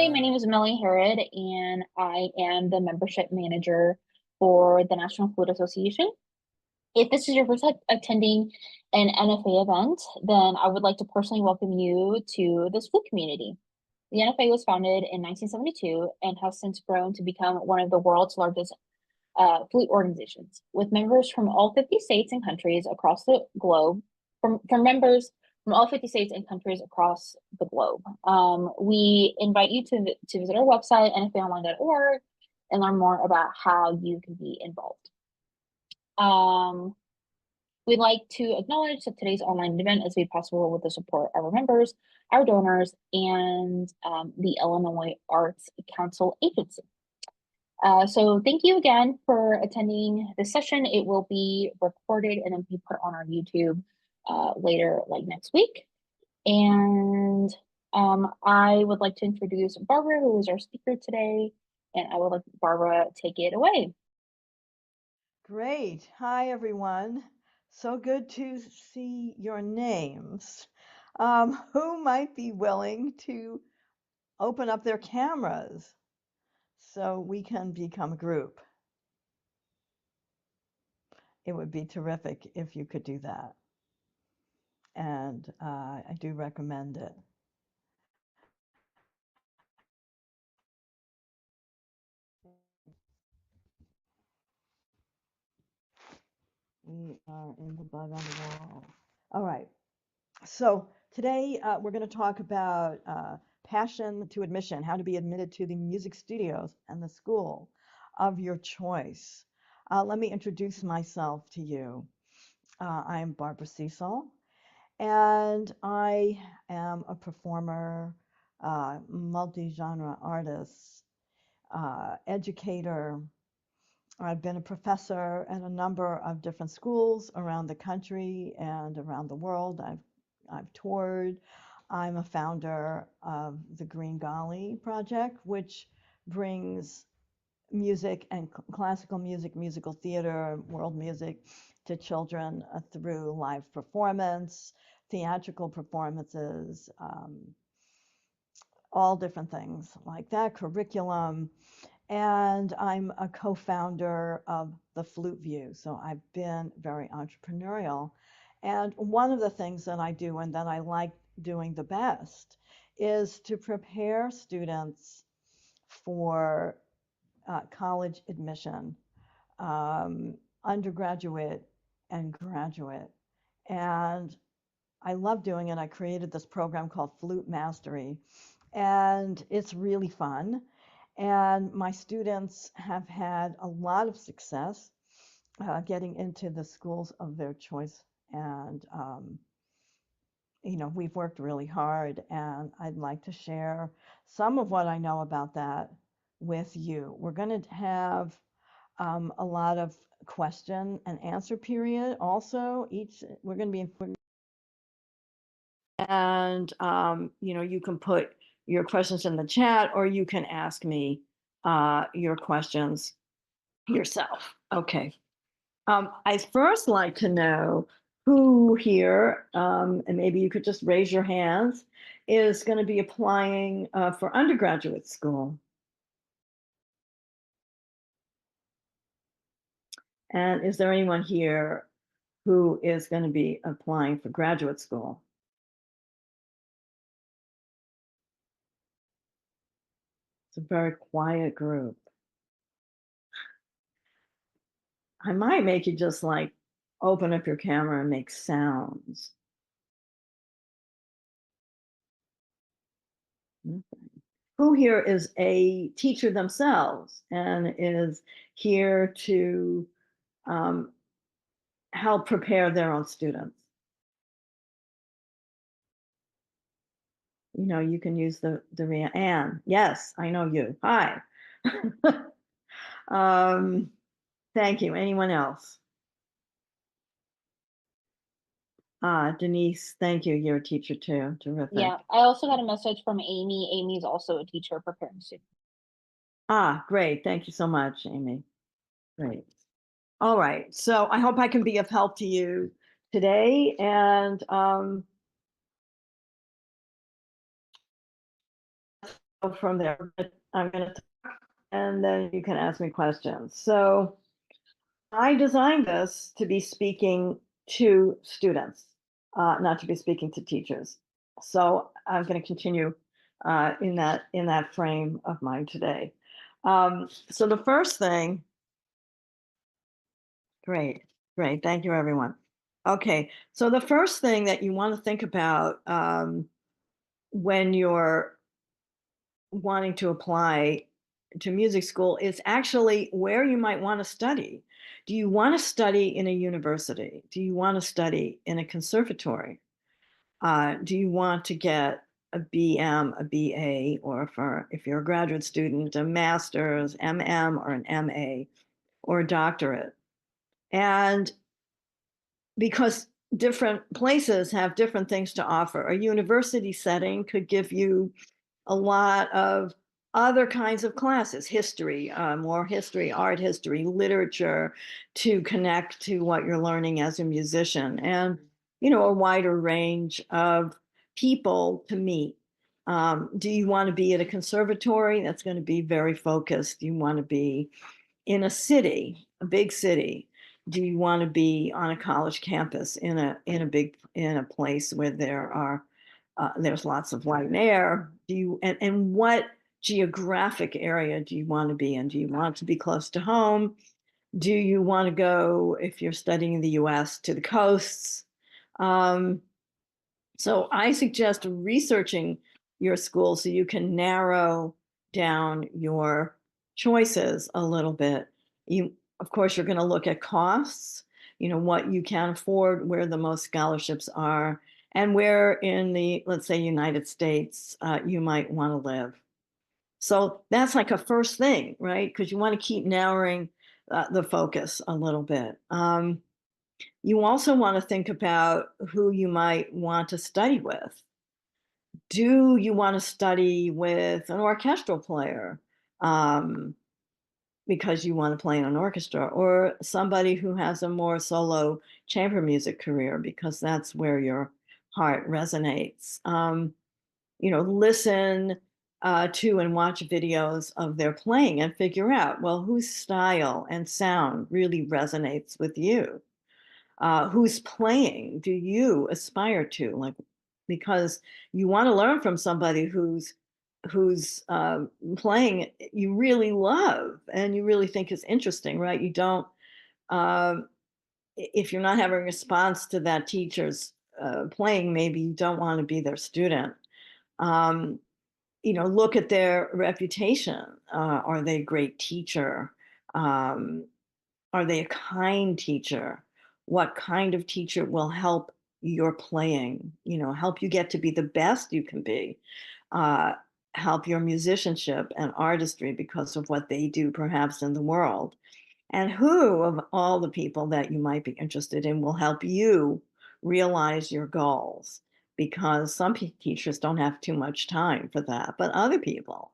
Hi, my name is Melanie Herod, and I am the membership manager for the National Flute Association. If this is your first time attending an NFA event, then I would like to personally welcome you to this flute community. The NFA was founded in 1972 and has since grown to become one of the world's largest flute organizations, with members from all 50 states and countries across the globe, from members from all 50 states and countries across the globe. We invite you to visit our website, nfaonline.org, and learn more about how you can be involved. We'd like to acknowledge that today's online event is made possible with the support of our members, our donors, and the Illinois Arts Council Agency. So thank you again for attending this session. It will be recorded and then be put on our YouTube later, like next week. And I would like to introduce Barbara, who is our speaker today, and I would like Barbara take it away. Great. Hi, everyone. So good to see your names. Who might be willing to open up their cameras so we can become a group? It would be terrific if you could do that. And I do recommend it. We are in the bug on the wall. All right. So today we're going to talk about passion to admission, how to be admitted to the music studios and the school of your choice. Let me introduce myself to you. I'm Barbara Siesel, and I am a performer, multi-genre artist, educator. I've been a professor at a number of different schools around the country and around the world. I've toured. I'm a founder of the Green Golly Project, which brings music and classical music, musical theater, world music to children through live performance, theatrical performances, all different things like that, curriculum. And I'm a co-founder of the Flute View. So I've been very entrepreneurial. And one of the things that I do and that I like doing the best is to prepare students for college admission, undergraduate and graduate. And I love doing it. I created this program called Flute Mastery, and it's really fun. And my students have had a lot of success getting into the schools of their choice. And, you know, we've worked really hard, and I'd like to share some of what I know about that with you. We're going to have a lot of question and answer period also. We're going to be in. And, you know, you can put your questions in the chat, or you can ask me your questions yourself. Okay. I'd first like to know who here, and maybe you could just raise your hands, is going to be applying for undergraduate school. And is there anyone here who is going to be applying for graduate school? It's a very quiet group. I might make you just like open up your camera and make sounds. Okay. Who here is a teacher themselves and is here to help prepare their own students? You know, you can use the Anne. Yes, I know you. Hi. Thank you. Anyone else? Denise, thank you. You're a teacher too. Terrific. Yeah, I also got a message from Amy. Amy's also a teacher preparing students. Great. Thank you so much, Amy. Great. All right. So I hope I can be of help to you today. And from there. I'm going to talk, and then you can ask me questions. So I designed this to be speaking to students, not to be speaking to teachers. So I'm going to continue in that frame of mind today. So the first thing, great, thank you, everyone. Okay, so the first thing that you want to think about when you're wanting to apply to music school is actually where you might want to study. Do you want to study in a university? Do you want to study in a conservatory? Do you want to get a BM, a BA, or if you're a graduate student, a master's, MM, or an MA, or a doctorate? And because different places have different things to offer, a university setting could give you a lot of other kinds of classes, history, more history, art history, literature, to connect to what you're learning as a musician, and a wider range of people to meet. Do you want to be at a conservatory? That's going to be very focused. You want to be in a city, a big city. Do you want to be on a college campus in a place where there's lots of light air? And what geographic area do you want to be in? Do you want to be close to home? Do you want to go, if you're studying in the US, to the coasts? So I suggest researching your school so you can narrow down your choices a little bit. Of course, you're going to look at costs, what you can afford, where the most scholarships are, and where in the, let's say, United States, you might want to live. So that's like a first thing, right? Because you want to keep narrowing the focus a little bit. You also want to think about who you might want to study with. Do you want to study with an orchestral player because you want to play in an orchestra, or somebody who has a more solo chamber music career because that's where your heart resonates? Listen to and watch videos of their playing and figure out, well, whose style and sound really resonates with you. Whose playing do you aspire to, like, because you want to learn from somebody who's playing you really love and you really think is interesting, right? You don't if you're not having a response to that teacher's playing, maybe you don't want to be their student. Look at their reputation. Are they a great teacher? Are they a kind teacher? What kind of teacher will help your playing, help you get to be the best you can be, uh, help your musicianship and artistry because of what they do perhaps in the world? And who of all the people that you might be interested in will help you realize your goals? Because some teachers don't have too much time for that, but other people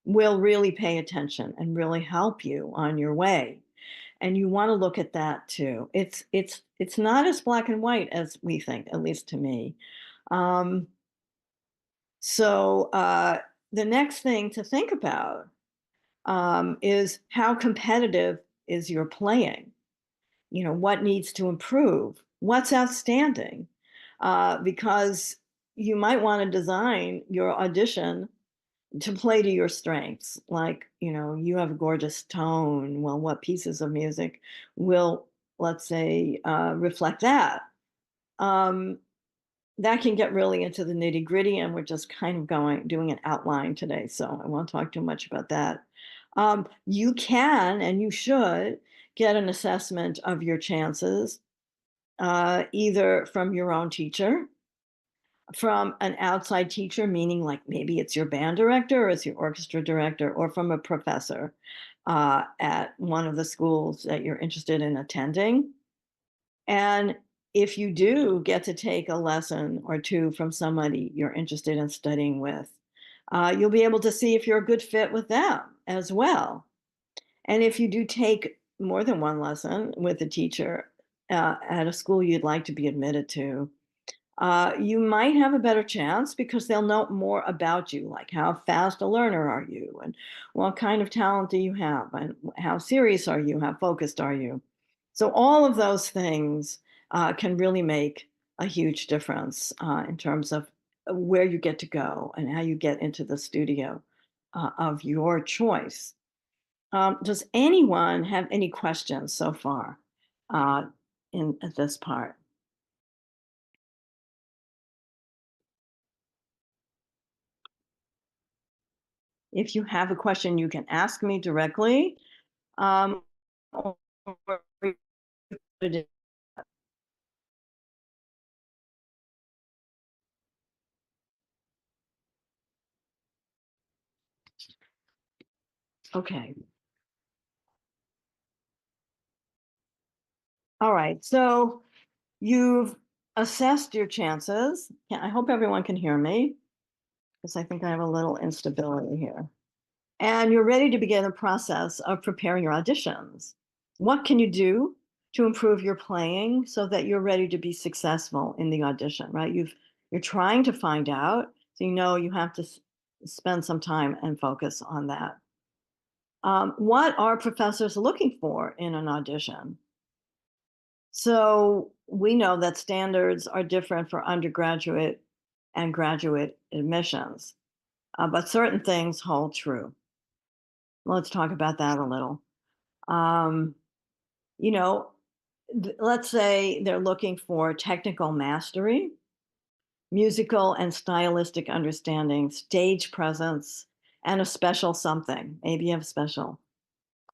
will really pay attention and really help you on your way. And you want to look at that too. It's not as black and white as we think, at least to me. Um, so the next thing to think about is how competitive is your playing? What needs to improve? What's outstanding? Because you might want to design your audition to play to your strengths. Like, you have a gorgeous tone. Well, what pieces of music will, let's say, reflect that? That can get really into the nitty gritty, and we're just kind of doing an outline today, so I won't talk too much about that. You can and you should get an assessment of your chances, either from your own teacher, from an outside teacher, meaning like maybe it's your band director or it's your orchestra director, or from a professor at one of the schools that you're interested in attending. And if you do get to take a lesson or two from somebody you're interested in studying with, you'll be able to see if you're a good fit with them as well. And if you do take more than one lesson with a teacher at a school you'd like to be admitted to, you might have a better chance because they'll know more about you, like how fast a learner are you, and what kind of talent do you have, and how serious are you, how focused are you. So all of those things can really make a huge difference in terms of where you get to go and how you get into the studio of your choice. Does anyone have any questions so far uh, in at this part? If you have a question, you can ask me directly. Um, or okay. All right. So you've assessed your chances. I hope everyone can hear me because I think I have a little instability here. And you're ready to begin the process of preparing your auditions. What can you do to improve your playing so that you're ready to be successful in the audition, right? You're trying to find out, so you know you have to spend some time and focus on that. What are professors looking for in an audition? So we know that standards are different for undergraduate and graduate admissions, but certain things hold true. Let's talk about that a little. Um, you know, let's say they're looking for technical mastery, musical and stylistic understanding, stage presence, and a special something. Maybe you have a special,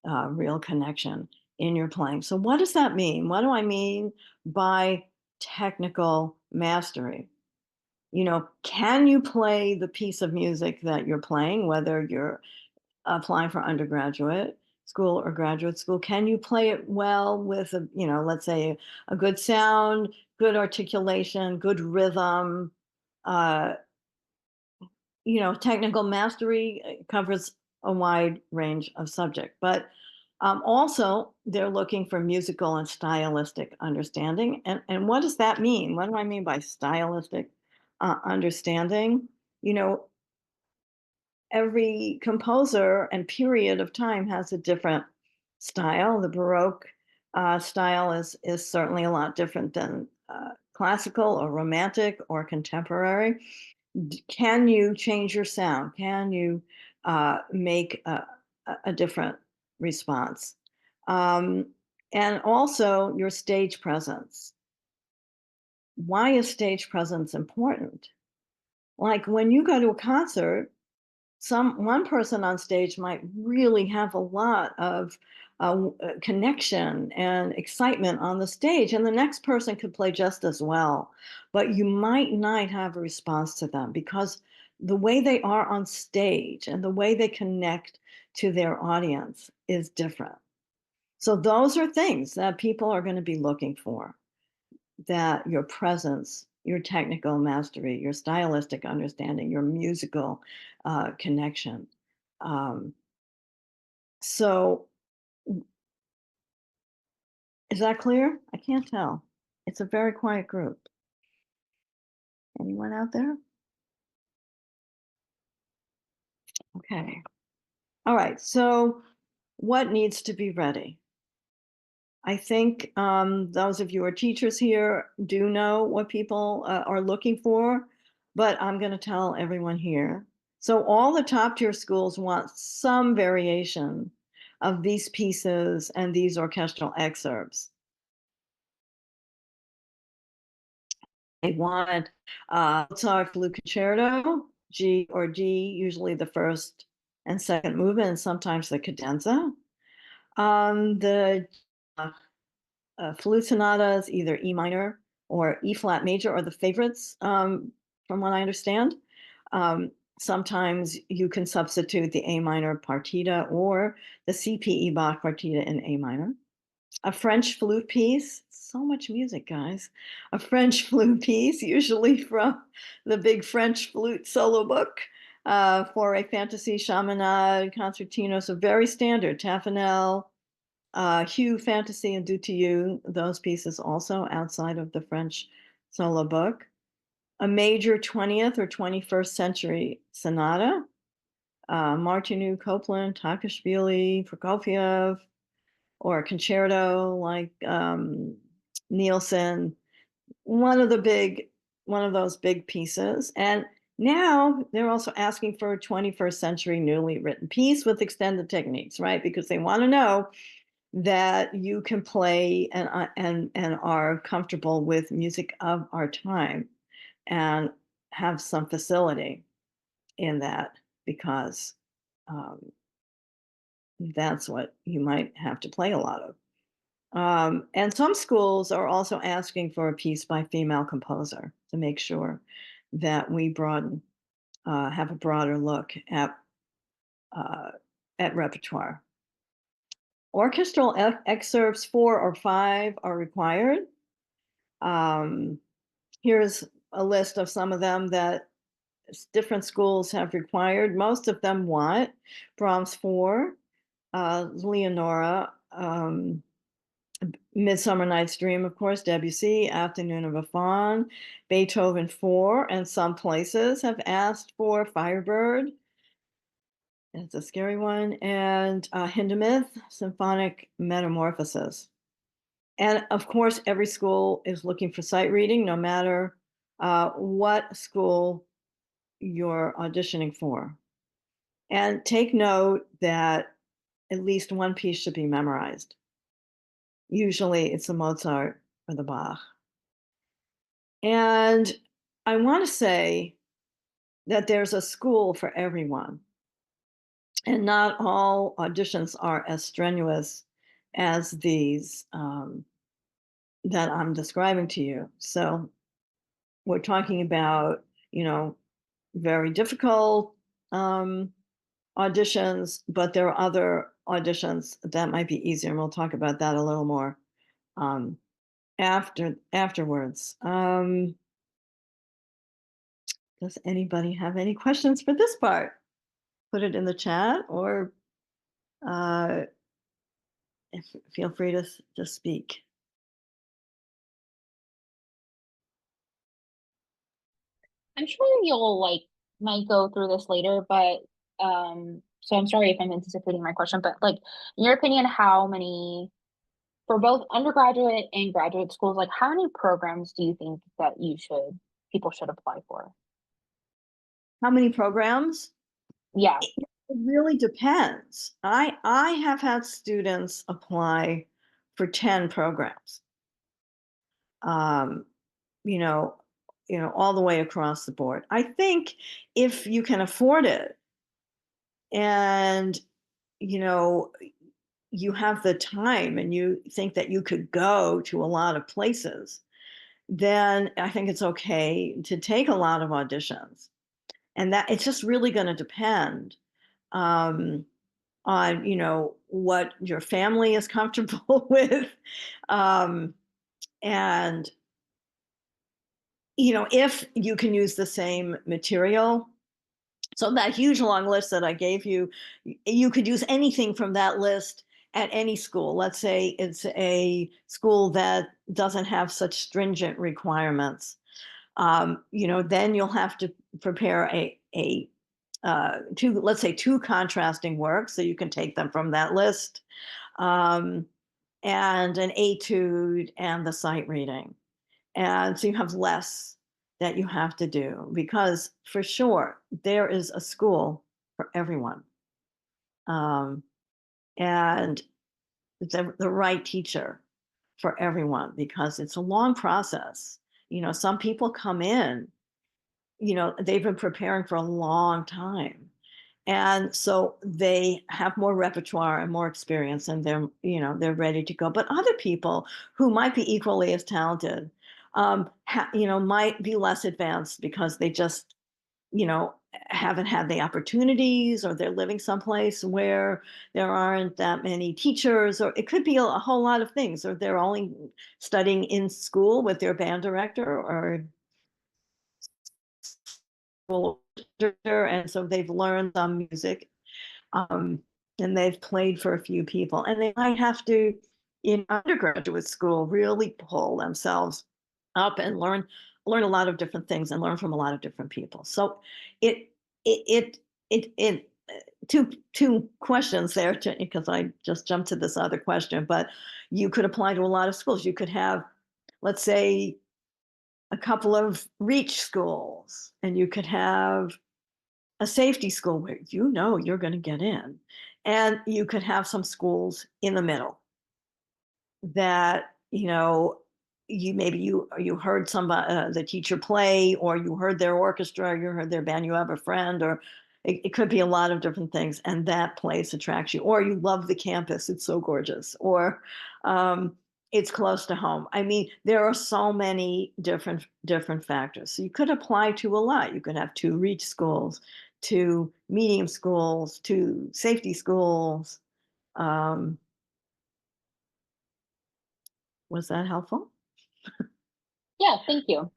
real connection in your playing. So, what does that mean? What do I mean by technical mastery? Can you play the piece of music that you're playing, whether you're applying for undergraduate school or graduate school? Can you play it well with let's say a good sound, good articulation, good rhythm? Uh, Technical mastery covers a wide range of subject, but also they're looking for musical and stylistic understanding. And what does that mean? What do I mean by stylistic understanding? You know, every composer and period of time has a different style. The Baroque style is certainly a lot different than classical or romantic or contemporary. Can you change your sound? Can you make a different response? Um, and also your stage presence. Why is stage presence important? Like when you go to a concert, one person on stage might really have a lot of connection and excitement on the stage, and the next person could play just as well, but you might not have a response to them because the way they are on stage and the way they connect to their audience is different. So those are things that people are going to be looking for, that your presence, your technical mastery, your stylistic understanding, your musical connection. Um, so, is that clear? I can't tell. It's a very quiet group. Anyone out there? Okay. All right. So, what needs to be ready? I think those of you who are teachers here do know what people are looking for, but I'm going to tell everyone here. So all the top tier schools want some variation of these pieces and these orchestral excerpts. They want Mozart Flute Concerto, G or D, usually the first and second movement, and sometimes the cadenza. The flute sonatas, either E minor or E flat major, are the favorites, from what I understand. Sometimes you can substitute the A minor partita or the CPE Bach partita in A minor. A French flute piece, so much music, guys. A French flute piece, usually from the big French flute solo book for a fantasy chaminade concertino, so very standard. Taffanel, Hugh Fantasy and Do to You, those pieces also outside of the French solo book. a major 20th or 21st century sonata, Martinu, Copland, Takashvili, Prokofiev, or a concerto like Nielsen, one of those big pieces. And now they're also asking for a 21st century newly written piece with extended techniques, right? Because they want to know that you can play and are comfortable with music of our time and have some facility in that, because um, that's what you might have to play a lot of. And some schools are also asking for a piece by female composer to make sure that we have a broader look uh, at repertoire. Orchestral excerpts 4 or 5 are required. Um, Here's a list of some of them that different schools have required. Most of them want Brahms 4, Leonora, Midsummer Night's Dream, of course, Debussy, Afternoon of a Faun, Beethoven 4, and some places have asked for Firebird. It's a scary one. And Hindemith, Symphonic Metamorphosis. And of course, every school is looking for sight reading, no matter what school you're auditioning for. And take note that at least one piece should be memorized. Usually it's the Mozart or the Bach. And I want to say that there's a school for everyone. And not all auditions are as strenuous as these that I'm describing to you. So we're talking about, very difficult auditions, but there are other auditions that might be easier. And we'll talk about that a little more um, afterwards. Does anybody have any questions for this part? Put it in the chat, or uh, feel free to speak. I'm sure you'll might go through this later, but so I'm sorry if I'm anticipating my question, but in your opinion, how many for both undergraduate and graduate schools, how many programs do you think that people should apply for? How many programs? Yeah. It really depends. I have had students apply for 10 programs. Um, you know, all the way across the board. I think if you can afford it and you know you have the time and you think that you could go to a lot of places, then I think it's okay to take a lot of auditions. And that it's just really going to depend um, on what your family is comfortable with, um, and if you can use the same material. So that huge long list that I gave you, you could use anything from that list at any school. Let's say it's a school that doesn't have such stringent requirements. Then you'll have to prepare let's say two contrasting works, so you can take them from that list, um, and an etude and the sight reading. And so you have less that you have to do, because for sure there is a school for everyone. Um, and the right teacher for everyone, because it's a long process. Some people come in, they've been preparing for a long time. And so they have more repertoire and more experience, and they're ready to go. But other people who might be equally as talented, might be less advanced because they just, you know, haven't had the opportunities, or they're living someplace where there aren't that many teachers, or it could be a whole lot of things, or they're only studying in school with their band director or and so they've learned some music, um, and they've played for a few people, and they might have to, in undergraduate school, really pull themselves up and learn learn a lot of different things and learn from a lot of different people. So it it two questions there, because I just jumped to this other question, but you could apply to a lot of schools. You could have, let's say, a couple of reach schools, and you could have a safety school where you know you're going to get in, and you could have some schools in the middle that, you heard somebody, the teacher play, or you heard their orchestra, or you heard their band, you have a friend, or it could be a lot of different things, and that place attracts you, or you love the campus, it's so gorgeous, or it's close to home. I mean, there are so many different factors. So you could apply to a lot. You could have two reach schools, two medium schools, two safety schools. um, was that helpful? Yeah, thank you.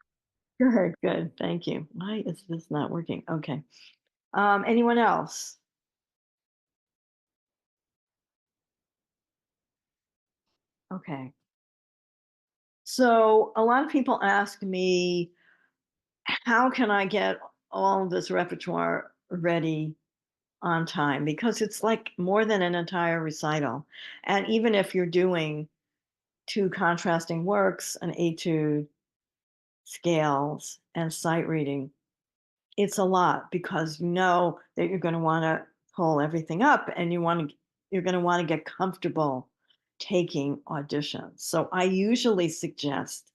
Good, good. Thank you. Why is this not working? Okay. Anyone else? Okay. So a lot of people ask me, how can I get all of this repertoire ready on time? Because it's like more than an entire recital. And even if you're doing two contrasting works, an etude, scales, and sight reading, it's a lot, because you know that you're going to want to pull everything up, and you're going to want to get comfortable taking auditions. So I usually suggest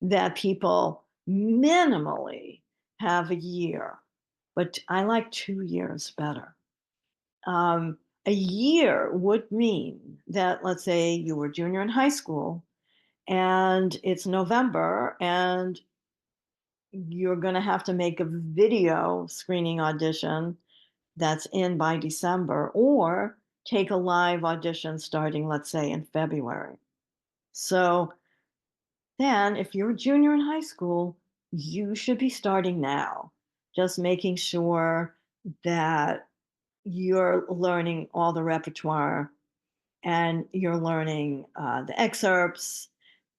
that people minimally have a year, but I like 2 years better. um, a year would mean that, let's say you were junior in high school and it's November, and you're going to have to make a video screening audition that's in by December, or take a live audition starting, let's say, in February. So then, if you're a junior in high school, you should be starting now, just making sure that you're learning all the repertoire, and you're learning the excerpts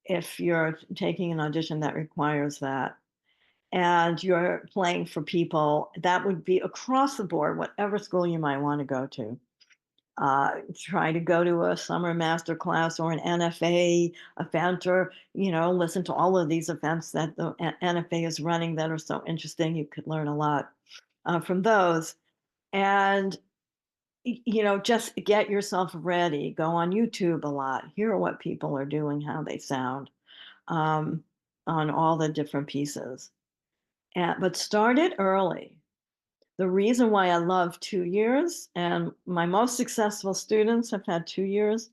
if you're taking an audition that requires that, and you're playing for people. That would be across the board, whatever school you might want to go to. Try to go to a summer master class or an NFA event, or listen to all of these events that the NFA is running that are so interesting. You could learn a lot from those. And just get yourself ready. Go on YouTube a lot. Hear what people are doing, how they sound, um, on all the different pieces. But start it early. The reason why I love 2 years, and my most successful students have had 2 years,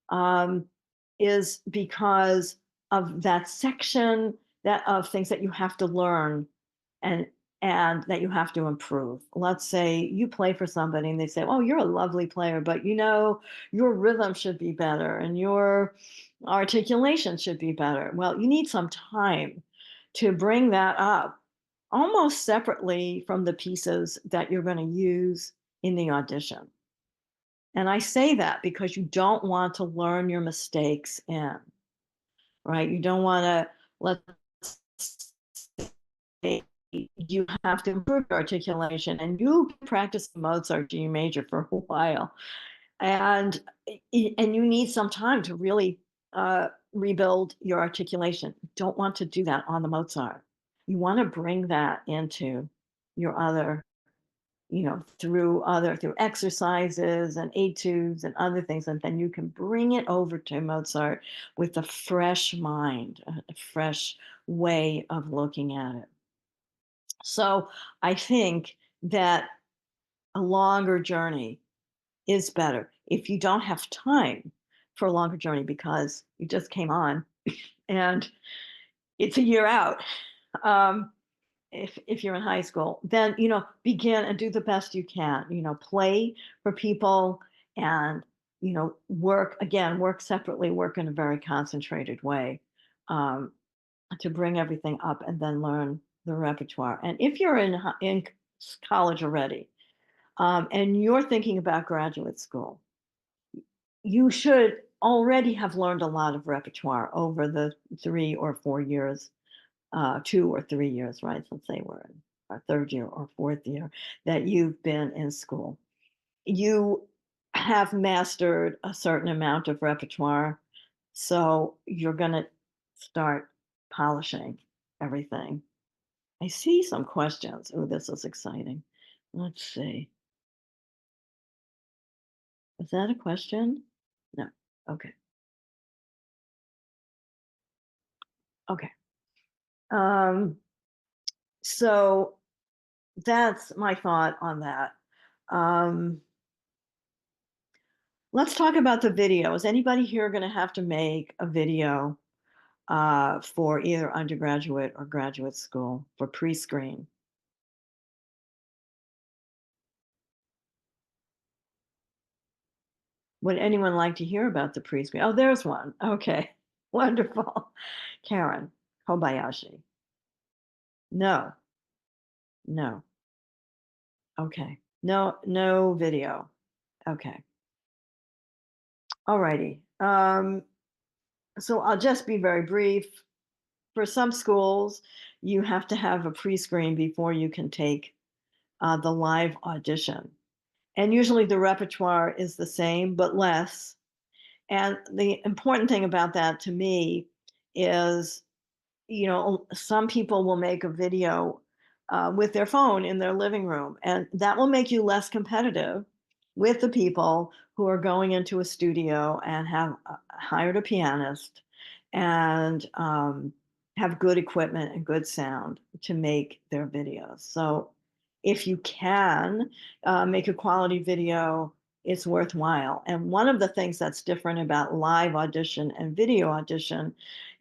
um, is because of that section that of things that you have to learn, and that you have to improve. Let's say you play for somebody and they say, "Oh, you're a lovely player, but your rhythm should be better and your articulation should be better." Well, you need some time to bring that up, almost separately from the pieces that you're going to use in the audition. And I say that because you don't want to learn your mistakes in, right? You don't want to, let's say, you have to improve your articulation, and you practice Mozart G major for a while, and you need some time to really rebuild your articulation. You don't want to do that on the Mozart. You want to bring that into your other, through exercises and etudes and other things, and then you can bring it over to Mozart with a fresh mind, a fresh way of looking at it. So I think that a longer journey is better. If you don't have time for a longer journey because you just came on and it's a year out, um, if you're in high school, then begin and do the best you can. Play for people, and work separately, work in a very concentrated way, um, to bring everything up, and then learn the repertoire. And if you're in college already, and you're thinking about graduate school, you should already have learned a lot of repertoire over the 3 or 4 years 2 or 3 years, right? Let's say we're in our 3rd year or 4th year that you've been in school. You have mastered a certain amount of repertoire, so you're going to start polishing everything. I see some questions. Oh, this is exciting. Let's see. Is that a question? No. Okay. Okay. Um, so that's my thought on that. Um, let's talk about the video. Is anybody here going to have to make a video for either undergraduate or graduate school for pre-screen? Would anyone like to hear about the pre-screen? Oh, there's one. Okay, wonderful. Karen Kobayashi. No, no. Okay, no, no video. Okay, all righty. So I'll just be very brief. For some schools, you have to have a pre-screen before you can take the live audition. And usually the repertoire is the same, but less. And the important thing about that to me is, some people will make a video with their phone in their living room, and that will make you less competitive with the people who are going into a studio and have hired a pianist and have good equipment and good sound to make their videos. So if you can make a quality video, it's worthwhile. And one of the things that's different about live audition and video audition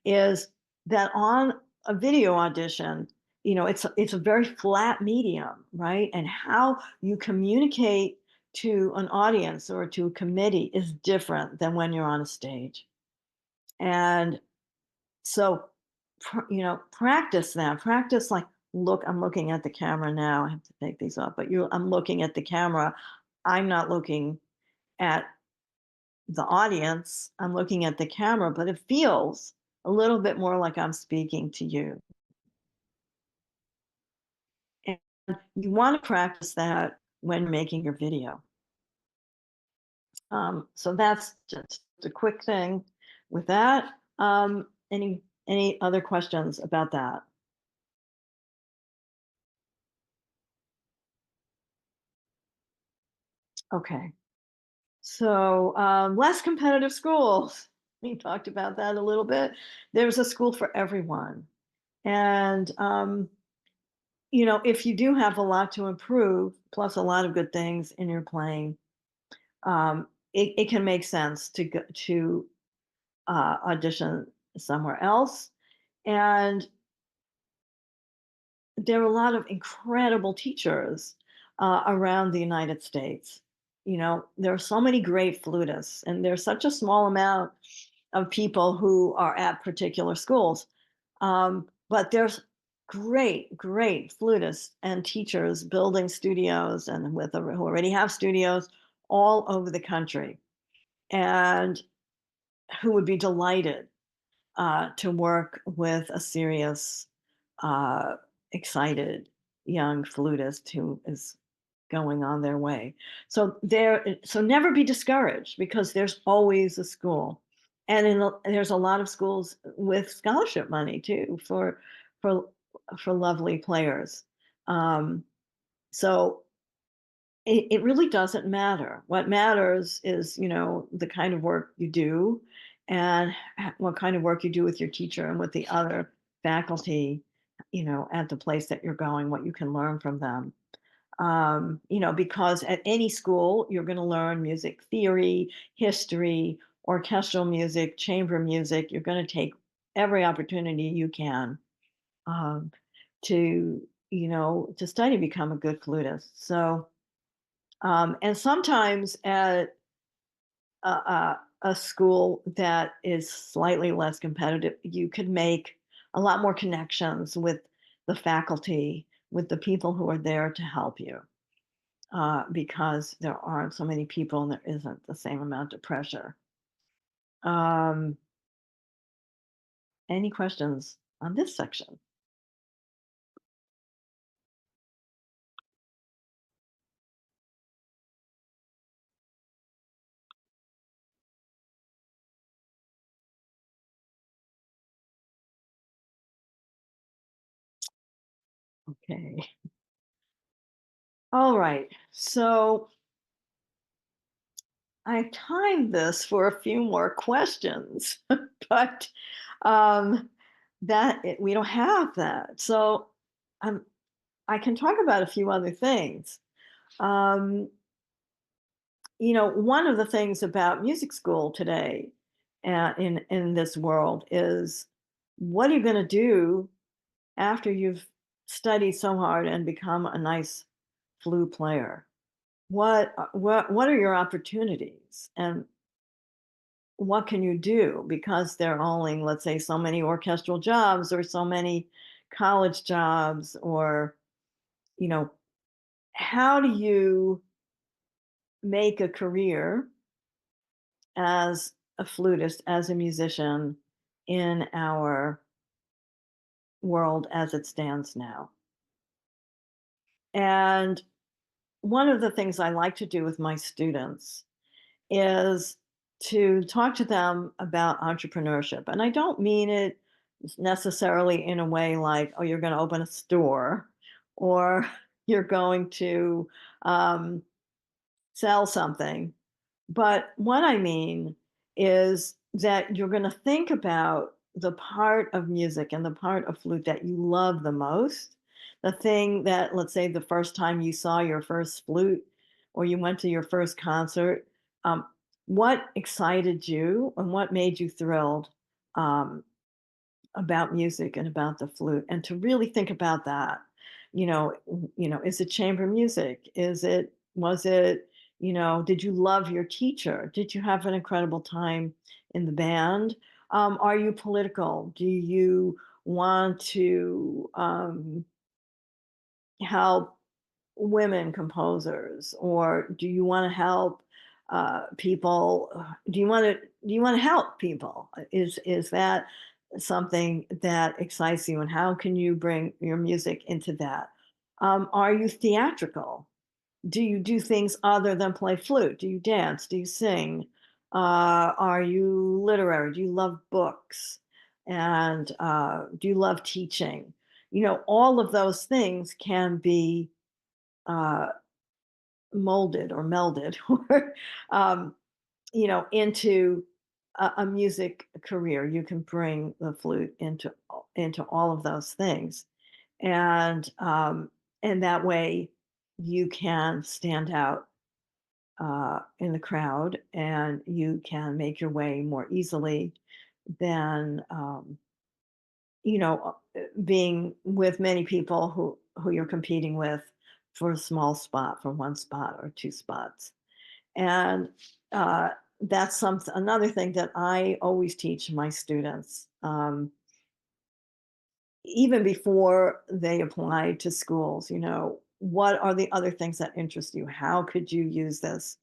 is that on a video audition, it's a very flat medium, right? And how you communicate to an audience or to a committee is different than when you're on a stage. And so, practice that. Practice like, look, I'm looking at the camera now. I have to take these off, but I'm looking at the camera. I'm not looking at the audience. I'm looking at the camera, but it feels a little bit more like I'm speaking to you. And you want to practice that when making your video. So that's just a quick thing with that. Any other questions about that? Okay. So less competitive schools. We talked about that a little bit. There's a school for everyone. And if you do have a lot to improve, plus a lot of good things in your playing, it can make sense to go to audition somewhere else. And there are a lot of incredible teachers around the United States. There are so many great flutists, and there's such a small amount of people who are at particular schools. But there's great, great flutists and teachers building studios and who already have studios all over the country, and who would be delighted to work with a serious, uh, excited young flutist who is going on their way. So never be discouraged because there's always a school, and there's a lot of schools with scholarship money too for for lovely players. Um, so it really doesn't matter. What matters is, the kind of work you do and what kind of work you do with your teacher and with the other faculty, at the place that you're going, what you can learn from them. Because at any school, you're going to learn music theory, history, orchestral music, chamber music. You're going to take every opportunity you can um, to study, become a good flutist. So, and sometimes at a school that is slightly less competitive, you could make a lot more connections with the faculty, with the people who are there to help you, because there aren't so many people and there isn't the same amount of pressure. Um, any questions on this section? Okay. All right. So I timed this for a few more questions, but um, we don't have that. So um, I can talk about a few other things. Um, one of the things about music school today, in this world, is what are you going to do after you've studied so hard and become a nice flute player? What are your opportunities, and what can you do? Because there are only, let's say, so many orchestral jobs or so many college jobs, or you know how do you make a career as a flutist, as a musician, in our world as it stands now? And one of the things I like to do with my students is to talk to them about entrepreneurship. And I don't mean it necessarily in a way like, oh, you're going to open a store, or you're going to um, sell something. But what I mean is that you're going to think about the part of music and the part of flute that you love the most. The thing that, let's say, the first time you saw your first flute or you went to your first concert, um, what excited you and what made you thrilled um, about music and about the flute, and to really think about that. Is it chamber music? Did you love your teacher? Did you have an incredible time in the band? Are you political? Do you want to help women composers, or do you want to help people? Do you want to help people? Is that something that excites you, and how can you bring your music into that? Are you theatrical? Do you do things other than play flute? Do you dance? Do you sing? Are you literary? Do you love books? And do you love teaching? All of those things can be uh, molded or melded or into a music career. You can bring the flute into all of those things, and that way you can stand out in the crowd, and you can make your way more easily than being with many people who you're competing with for a small spot, for one spot or two spots. And uh, that's another thing that I always teach my students, even before they apply to schools. What are the other things that interest you? How could you use this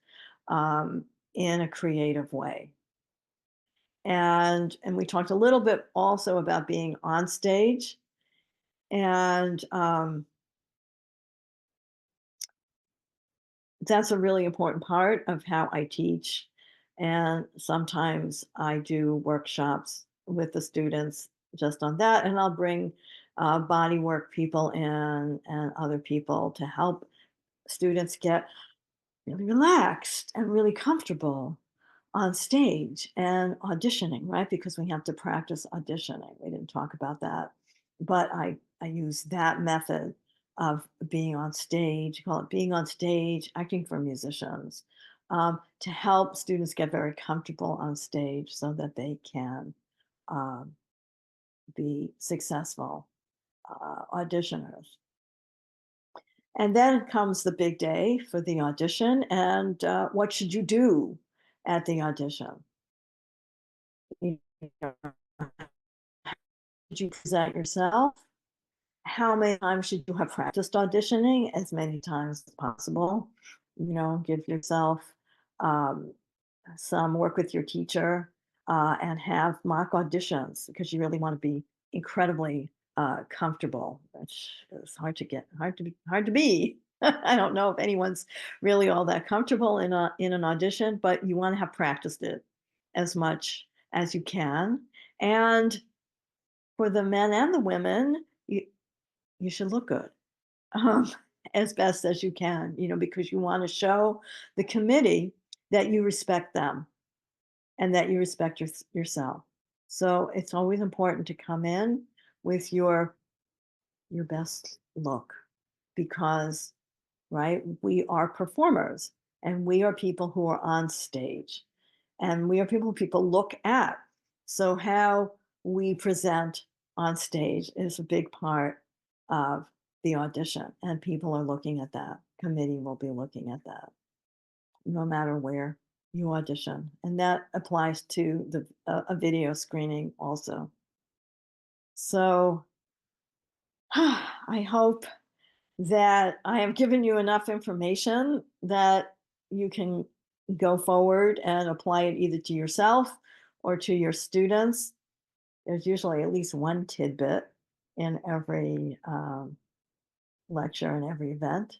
in a creative way? And we talked a little bit also about being on stage, and that's a really important part of how I teach. And sometimes I do workshops with the students just on that, and I'll bring body work people in and other people to help students get really relaxed and really comfortable on stage and auditioning, right? Because we have to practice auditioning. We didn't talk about that, but I use that method of being on stage, call it being on stage, acting for musicians, to help students get very comfortable on stage so that they can um, be successful auditioners. And then comes the big day for the audition. And what should you do at the audition? You know, Should you present yourself? How many times should you have practiced auditioning? As many times as possible. Give yourself um, some work with your teacher, and have mock auditions, because you really want to be incredibly comfortable, which is hard to be. I don't know if anyone's really all that comfortable in an audition, but you want to have practiced it as much as you can. And for the men and the women, you should look good. um, as best as you can, because you want to show the committee that you respect them and that you respect yourself. So it's always important to come in with your best look because, right, we are performers and we are people who are on stage and we are people look at. So how we present on stage is a big part of the audition, and people are looking at that. Committee will be looking at that no matter where you audition, and that applies to a video screening also. So I hope that I have given you enough information that you can go forward and apply it either to yourself or to your students. There's usually at least one tidbit in every lecture and every event.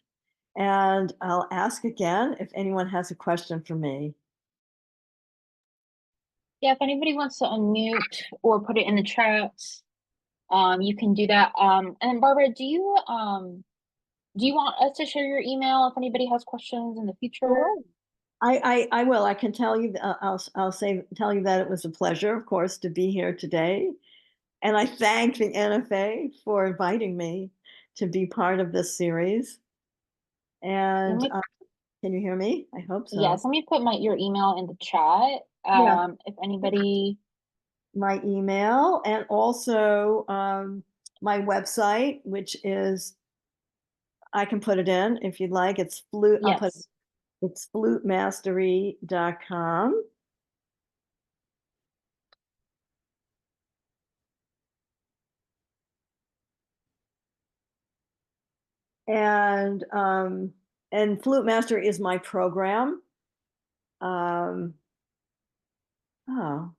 And I'll ask again if anyone has a question for me. Yeah, if anybody wants to unmute or put it in the chat, you can do that. And Barbara, do you want us to share your email if anybody has questions in the future? Sure. I will. I can tell you. Tell you that it was a pleasure, of course, to be here today, and I thank the NFA for inviting me to be part of this series. Let And me, can you hear me? I hope so. yes, let me put your email in the chat. Yeah, If anybody, my email and also my website, which is I can put it in if you'd like. It's flute. yes. It's flutemastery.com. And Flute Master is my program. Um, oh,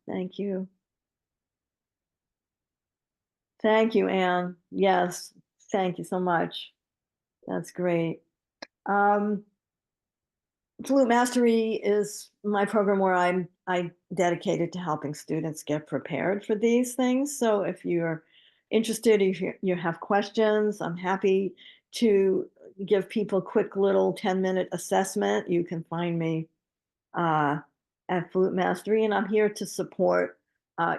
thank you, Anne. Yes, thank you so much. That's great. Um, Flute Mastery is my program where I dedicated to helping students get prepared for these things. So if you're interested, if you have questions, I'm happy to give people a quick little 10-minute assessment. You can find me uh, at Flute Mastery, and I'm here to support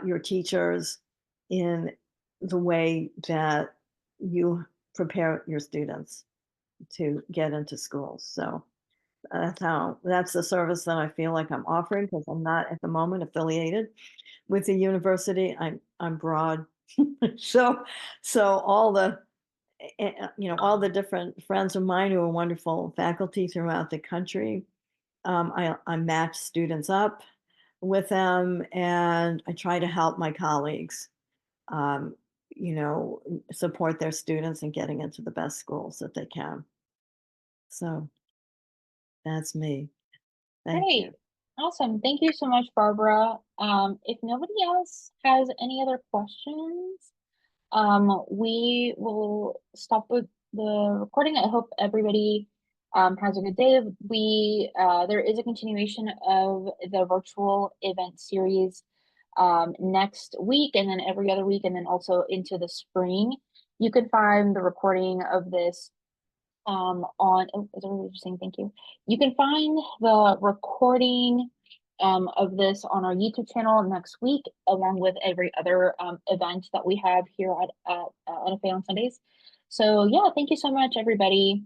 your teachers in the way that you prepare your students to get into schools. So that's the service that I feel like I'm offering because I'm not at the moment affiliated with the university. I'm broad, so all the all the different friends of mine who are wonderful faculty throughout the country. I match students up with them, and I try to help my colleagues, um, support their students in getting into the best schools that they can. So that's me. Thank Great. you. Awesome. Thank you so much, Barbara. If nobody else has any other questions, we will stop with the recording. I hope everybody has a good day. There is a continuation of the virtual event series next week and then every other week and then also into the spring. You can find the recording of this on is everybody just saying thank you? You can find the recording of this on our YouTube channel next week, along with every other event that we have here at NFA on Sundays. So yeah, thank you so much, everybody.